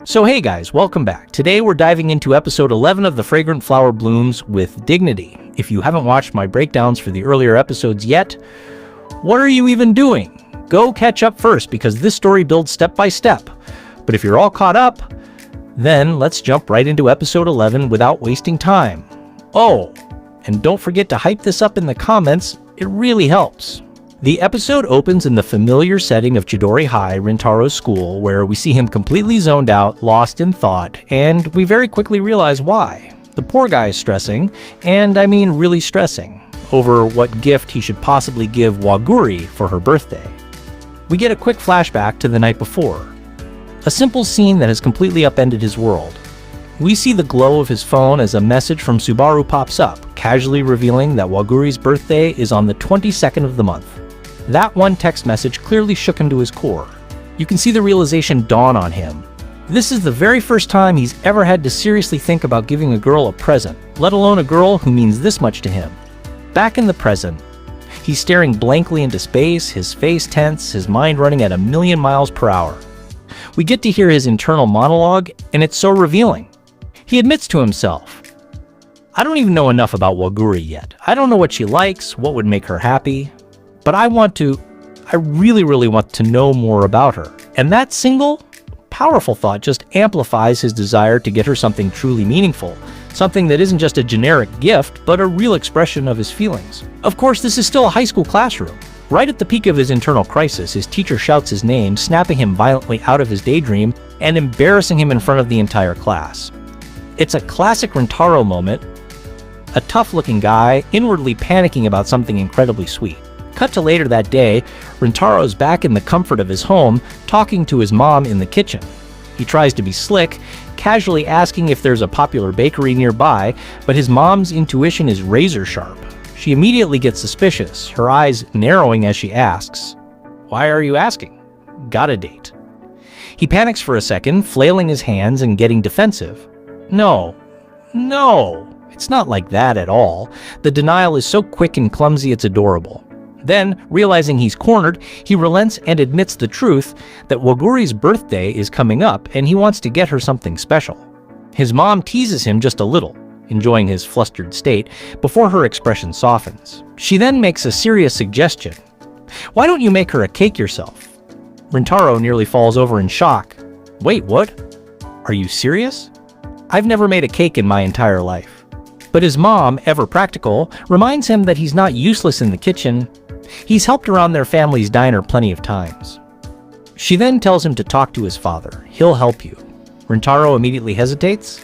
So hey guys, welcome back. Today we're diving into episode 11 of the Fragrant Flower Blooms with Dignity. If you haven't watched my breakdowns for the earlier episodes yet, what are you even doing? Go catch up first because this story builds step by step. But if you're all caught up, then let's jump right into episode 11 without wasting time. Oh, and don't forget to hype this up in the comments, it really helps. The episode opens in the familiar setting of Chidori High, Rintaro's school, where we see him completely zoned out, lost in thought, and we very quickly realize why. The poor guy is stressing, and I mean really stressing, over what gift he should possibly give Waguri for her birthday. We get a quick flashback to the night before. A simple scene that has completely upended his world. We see the glow of his phone as a message from Subaru pops up, casually revealing that Waguri's birthday is on the 22nd of the month. That one text message clearly shook him to his core. You can see the realization dawn on him. This is the very first time he's ever had to seriously think about giving a girl a present, let alone a girl who means this much to him. Back in the present, he's staring blankly into space, his face tense, his mind running at 1,000,000 miles per hour. We get to hear his internal monologue, and it's so revealing. He admits to himself, I don't even know enough about Waguri yet. I don't know what she likes, what would make her happy. But I really want to know more about her. And that single, powerful thought just amplifies his desire to get her something truly meaningful. Something that isn't just a generic gift, but a real expression of his feelings. Of course, this is still a high school classroom. Right at the peak of his internal crisis, his teacher shouts his name, snapping him violently out of his daydream and embarrassing him in front of the entire class. It's a classic Rintaro moment, a tough-looking guy inwardly panicking about something incredibly sweet. Cut to later that day, Rintaro's back in the comfort of his home, talking to his mom in the kitchen. He tries to be slick, casually asking if there's a popular bakery nearby, but his mom's intuition is razor sharp. She immediately gets suspicious, her eyes narrowing as she asks, "Why are you asking? Got a date?" He panics for a second, flailing his hands and getting defensive. No, it's not like that at all. The denial is so quick and clumsy it's adorable. Then, realizing he's cornered, he relents and admits the truth that Waguri's birthday is coming up and he wants to get her something special. His mom teases him just a little, enjoying his flustered state, before her expression softens. She then makes a serious suggestion. Why don't you make her a cake yourself? Rintaro nearly falls over in shock. Wait, what? Are you serious? I've never made a cake in my entire life. But his mom, ever practical, reminds him that he's not useless in the kitchen. He's helped around their family's diner plenty of times. She then tells him to talk to his father. He'll help you. Rintaro immediately hesitates.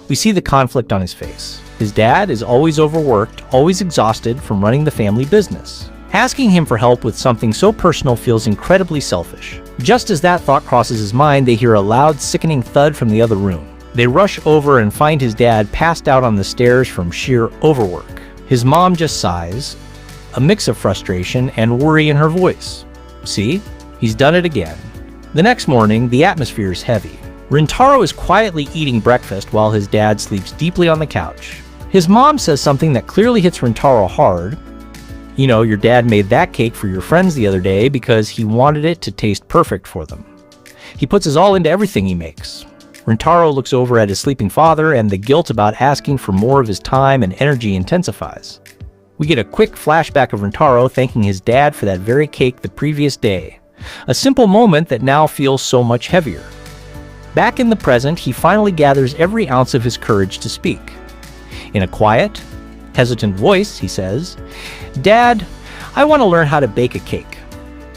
We see the conflict on his face. His dad is always overworked, always exhausted from running the family business. Asking him for help with something so personal feels incredibly selfish. Just as that thought crosses his mind, they hear a loud, sickening thud from the other room. They rush over and find his dad passed out on the stairs from sheer overwork. His mom just sighs, a mix of frustration and worry in her voice. See? He's done it again. The next morning, the atmosphere is heavy. Rintaro is quietly eating breakfast while his dad sleeps deeply on the couch. His mom says something that clearly hits Rintaro hard. You know, your dad made that cake for your friends the other day because he wanted it to taste perfect for them. He puts his all into everything he makes. Rintaro looks over at his sleeping father, and the guilt about asking for more of his time and energy intensifies. We get a quick flashback of Rintaro thanking his dad for that very cake the previous day. A simple moment that now feels so much heavier. Back in the present, he finally gathers every ounce of his courage to speak. In a quiet, hesitant voice, he says, "Dad, I want to learn how to bake a cake."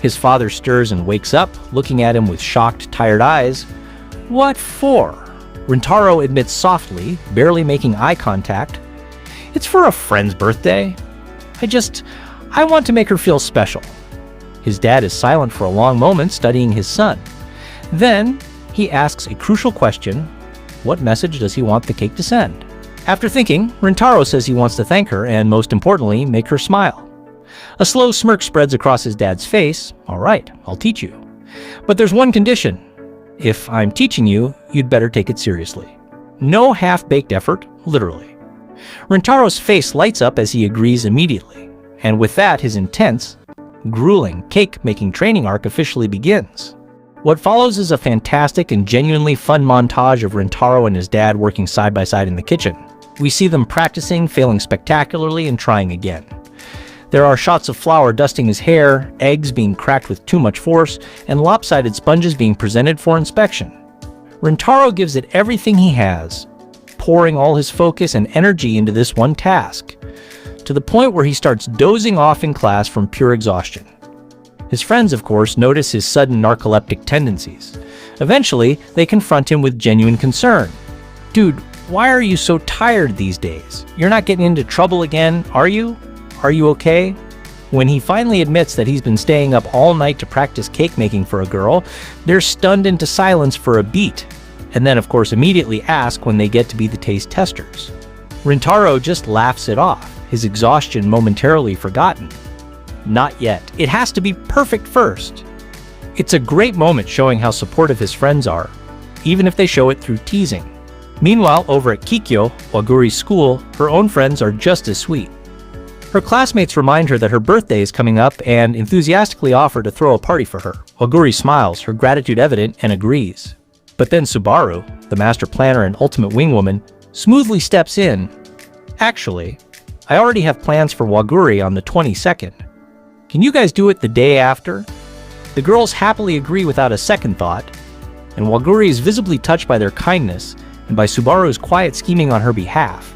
His father stirs and wakes up, looking at him with shocked, tired eyes. "What for?" Rintaro admits softly, barely making eye contact. "It's for a friend's birthday. I want to make her feel special." His dad is silent for a long moment, studying his son. Then, he asks a crucial question. What message does he want the cake to send? After thinking, Rintaro says he wants to thank her and, most importantly, make her smile. A slow smirk spreads across his dad's face. "All right, I'll teach you. But there's one condition. If I'm teaching you, you'd better take it seriously. No half-baked effort, literally." Rintaro's face lights up as he agrees immediately, and with that, his intense, grueling cake-making training arc officially begins. What follows is a fantastic and genuinely fun montage of Rintaro and his dad working side by side in the kitchen. We see them practicing, failing spectacularly, and trying again. There are shots of flour dusting his hair, eggs being cracked with too much force, and lopsided sponges being presented for inspection. Rintaro gives it everything he has, pouring all his focus and energy into this one task, to the point where he starts dozing off in class from pure exhaustion. His friends, of course, notice his sudden narcoleptic tendencies. Eventually, they confront him with genuine concern. "Dude, why are you so tired these days? You're not getting into trouble again, are you? Are you okay?" When he finally admits that he's been staying up all night to practice cake making for a girl, they're stunned into silence for a beat, and then of course immediately ask when they get to be the taste testers. Rintaro just laughs it off, his exhaustion momentarily forgotten. Not yet. It has to be perfect first. It's a great moment showing how supportive his friends are, even if they show it through teasing. Meanwhile, over at Kikyo, Waguri's school, her own friends are just as sweet. Her classmates remind her that her birthday is coming up and enthusiastically offer to throw a party for her. Waguri smiles, her gratitude evident, and agrees. But then Subaru, the master planner and ultimate wingwoman, smoothly steps in. "Actually, I already have plans for Waguri on the 22nd. Can you guys do it the day after?" The girls happily agree without a second thought, and Waguri is visibly touched by their kindness and by Subaru's quiet scheming on her behalf.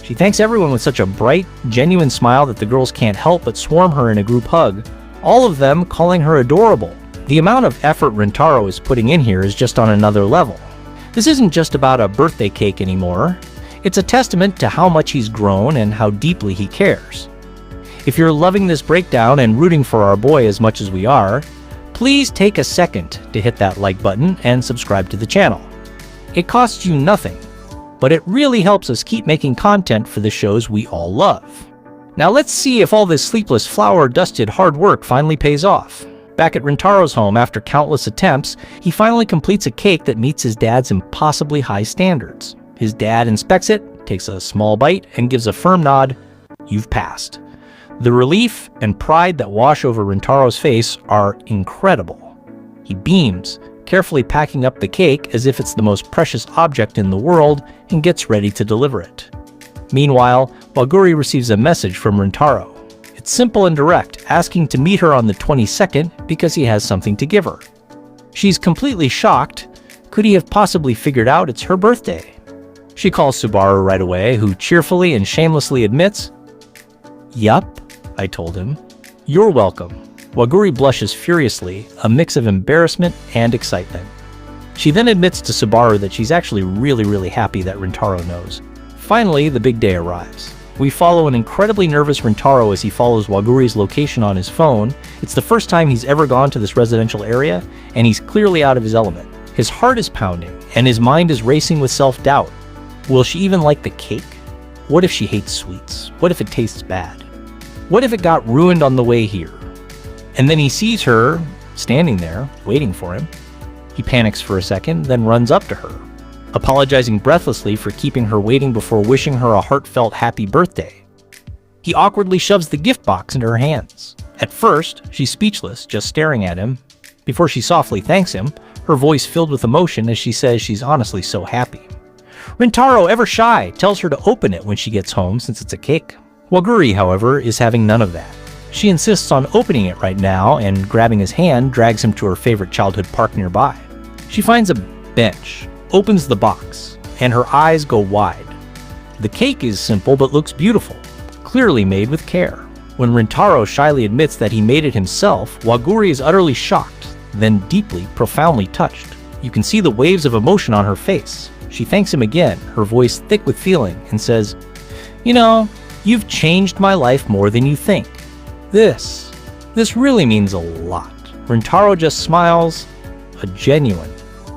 She thanks everyone with such a bright, genuine smile that the girls can't help but swarm her in a group hug, all of them calling her adorable. The amount of effort Rintaro is putting in here is just on another level. This isn't just about a birthday cake anymore. It's a testament to how much he's grown and how deeply he cares. If you're loving this breakdown and rooting for our boy as much as we are, please take a second to hit that like button and subscribe to the channel. It costs you nothing, but it really helps us keep making content for the shows we all love. Now let's see if all this sleepless, flour-dusted hard work finally pays off. Back at Rintaro's home, after countless attempts, he finally completes a cake that meets his dad's impossibly high standards. His dad inspects it, takes a small bite, and gives a firm nod, "You've passed." The relief and pride that wash over Rintaro's face are incredible. He beams, carefully packing up the cake as if it's the most precious object in the world, and gets ready to deliver it. Meanwhile, Waguri receives a message from Rintaro. It's simple and direct, asking to meet her on the 22nd because he has something to give her. She's completely shocked. Could he have possibly figured out it's her birthday? She calls Subaru right away, who cheerfully and shamelessly admits, "Yup, I told him." "You're welcome." Waguri blushes furiously, a mix of embarrassment and excitement. She then admits to Subaru that she's actually really happy that Rintaro knows. Finally, the big day arrives. We follow an incredibly nervous Rintaro as he follows Waguri's location on his phone. It's the first time he's ever gone to this residential area, and he's clearly out of his element. His heart is pounding, and his mind is racing with self-doubt. Will she even like the cake? What if she hates sweets? What if it tastes bad? What if it got ruined on the way here? And then he sees her standing there, waiting for him. He panics for a second, then runs up to her, apologizing breathlessly for keeping her waiting before wishing her a heartfelt happy birthday. He awkwardly shoves the gift box into her hands. At first, she's speechless, just staring at him, before she softly thanks him, her voice filled with emotion as she says she's honestly so happy. Rintaro, ever shy, tells her to open it when she gets home since it's a cake. Waguri, however, is having none of that. She insists on opening it right now and, grabbing his hand, drags him to her favorite childhood park nearby. She finds a bench, opens the box, and her eyes go wide. The cake is simple but looks beautiful, clearly made with care. When Rintaro shyly admits that he made it himself, Waguri is utterly shocked, then deeply, profoundly touched. You can see the waves of emotion on her face. She thanks him again, her voice thick with feeling, and says, "You know, you've changed my life more than you think. This really means a lot." Rintaro just smiles, a genuine,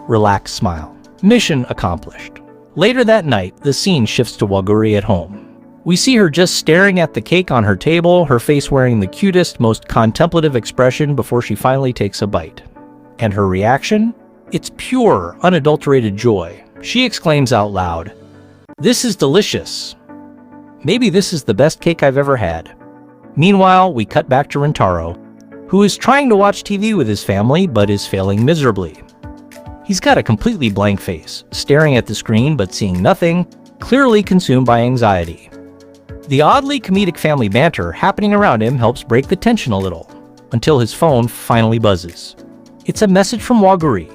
relaxed smile. Mission accomplished. Later that night, the scene shifts to Waguri at home. We see her just staring at the cake on her table, her face wearing the cutest, most contemplative expression before she finally takes a bite. And her reaction? It's pure, unadulterated joy. She exclaims out loud, "This is delicious. Maybe this is the best cake I've ever had." Meanwhile, we cut back to Rintaro. who is trying to watch TV with his family but is failing miserably. He's got a completely blank face, staring at the screen but seeing nothing, clearly consumed by anxiety. The oddly comedic family banter happening around him helps break the tension a little, until his phone finally buzzes. It's a message from Waguri.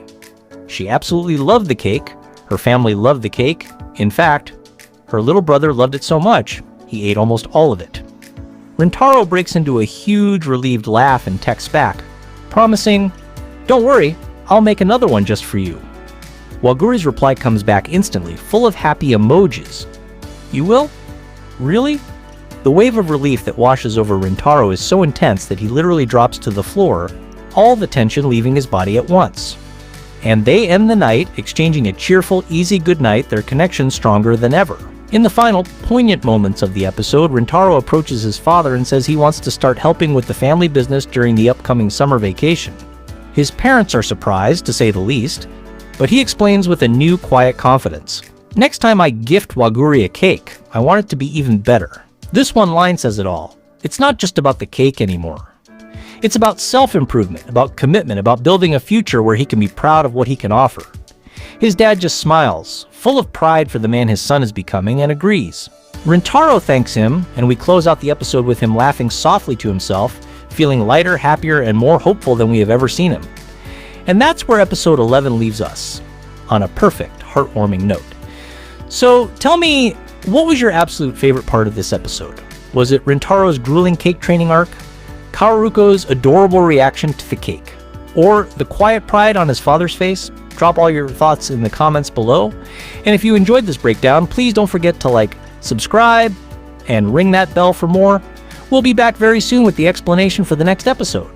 She absolutely loved the cake, her family loved the cake, in fact, her little brother loved it so much, he ate almost all of it. Rintaro breaks into a huge relieved laugh and texts back, promising, "Don't worry, I'll make another one just for you." Waguri's reply comes back instantly, full of happy emojis. "You will? Really?" The wave of relief that washes over Rintaro is so intense that he literally drops to the floor, all the tension leaving his body at once. And they end the night, exchanging a cheerful, easy goodnight, their connection stronger than ever. In the final, poignant moments of the episode, Rintaro approaches his father and says he wants to start helping with the family business during the upcoming summer vacation. His parents are surprised, to say the least, but he explains with a new, quiet confidence. "Next time I gift Waguri a cake, I want it to be even better." This one line says it all. It's not just about the cake anymore. It's about self-improvement, about commitment, about building a future where he can be proud of what he can offer. His dad just smiles, full of pride for the man his son is becoming, and agrees. Rintaro thanks him, and we close out the episode with him laughing softly to himself, feeling lighter, happier, and more hopeful than we have ever seen him. And that's where episode 11 leaves us, on a perfect, heartwarming note. So tell me, what was your absolute favorite part of this episode? Was it Rintaro's grueling cake training arc? Kaoruko's adorable reaction to the cake? Or the quiet pride on his father's face? Drop all your thoughts in the comments below. And if you enjoyed this breakdown, please don't forget to like, subscribe, and ring that bell for more. We'll be back very soon with the explanation for the next episode.